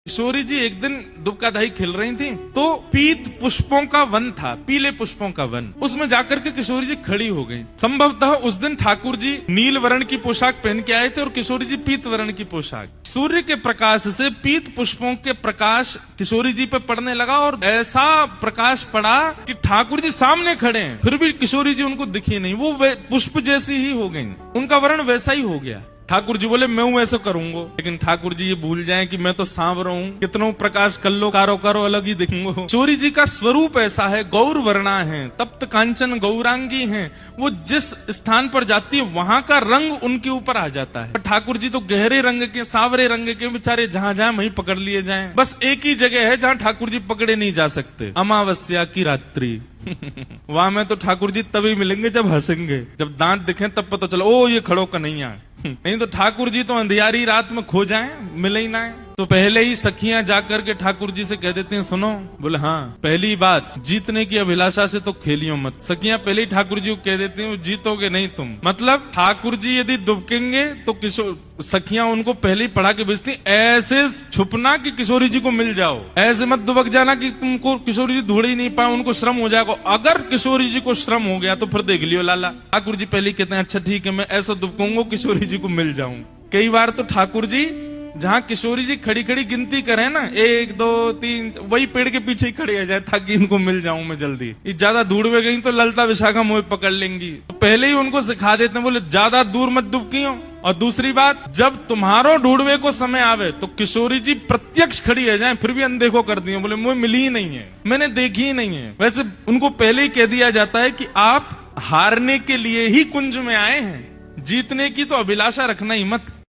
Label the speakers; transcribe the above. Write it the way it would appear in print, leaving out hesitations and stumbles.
Speaker 1: किशोरी जी एक दिन दुबकाधाई खेल रही थी तो पीत पुष्पों का वन था, पीले पुष्पों का वन। उसमें जाकर के किशोरी जी खड़ी हो गई। संभवतः उस दिन ठाकुर जी नील वर्ण की पोशाक पहन के आए थे और किशोरी जी पीत वर्ण की पोशाक। सूर्य के प्रकाश से पीत पुष्पों के प्रकाश किशोरी जी पे पड़ने लगा और ऐसा प्रकाश पड़ा कि ठाकुर जी सामने खड़े हैं, फिर भी किशोरी जी उनको दिखी नहीं। वो पुष्प जैसी ही हो गई, उनका वर्ण वैसा ही हो गया। ठाकुर जी बोले मैं हूं ऐसा करूंगा, लेकिन ठाकुर जी ये भूल जाएं कि मैं तो सांवरा हूं, कितनों प्रकाश कर लो कारो कारो अलग ही दिखेंगे। किशोरी जी का स्वरूप ऐसा है, गौर वर्णा है, तप्त कांचन गौरांगी हैं। वो जिस स्थान पर जाती है वहां का रंग उनके ऊपर आ जाता है। ठाकुर जी तो गहरे रंग के, सांवरे रंग के, बेचारे जहां जहां वहीं पकड़ लिए जाएं। बस एक ही जगह है जहां ठाकुर जी पकड़े नहीं जा सकते, अमावस्या की रात्रि। वहां में तो ठाकुर जी तभी मिलेंगे जब हंसेंगे, जब दांत दिखे तब पता चला ओ ये खड़ो कन्हैया। नहीं तो ठाकुर जी तो अंधियारी रात में खो जाएं, मिले ही ना है। तो पहले ही सखियां जाकर के ठाकुर जी से कह देते हैं सुनो। बोले हाँ, पहली बात जीतने की अभिलाषा से तो खेलियो मत। सखियां पहले ही ठाकुर जी को कह देती हैं जीतोगे नहीं तुम। मतलब ठाकुर जी यदि दुबकेंगे तो किशोर सखियां उनको पहले ही पढ़ा के भेजती, ऐसे छुपना कि किशोरी जी को मिल जाओ, ऐसे मत दुबक जाना कि तुमको किशोरी जी ढूंढ ही नहीं पाए, उनको श्रम हो जाएगा। अगर किशोरी जी को श्रम हो गया तो फिर देख लियो लाला। ठाकुर जी पहले कहते हैं अच्छा ठीक है, मैं ऐसा दुबकूंगा किशोरी जी को मिल जाऊं। कई बार तो ठाकुर जी जहां किशोरी जी खड़ी खड़ी गिनती करें ना 1 2 3, वही पेड़ के पीछे ही खड़े आ जाए ताकि इनको मिल जाऊं मैं जल्दी। ये ज्यादा दूर में गई तो ललता विशाखा मुझे पकड़ लेंगी, तो पहले ही उनको सिखा देते हैं। बोले ज्यादा दूर मत दुबकियो। और दूसरी बात, जब तुम्हारो ढूंढवे को समय आवे तो किशोरी जी प्रत्यक्ष खड़ी है जाए, फिर भी अनदेखो कर दिए। बोले मुझे मिली ही नहीं है, मैंने देखी ही नहीं है। वैसे उनको पहले ही कह दिया जाता है कि आप हारने के लिए ही कुंज में आए हैं, जीतने की तो अभिलाषा रखना ही मत।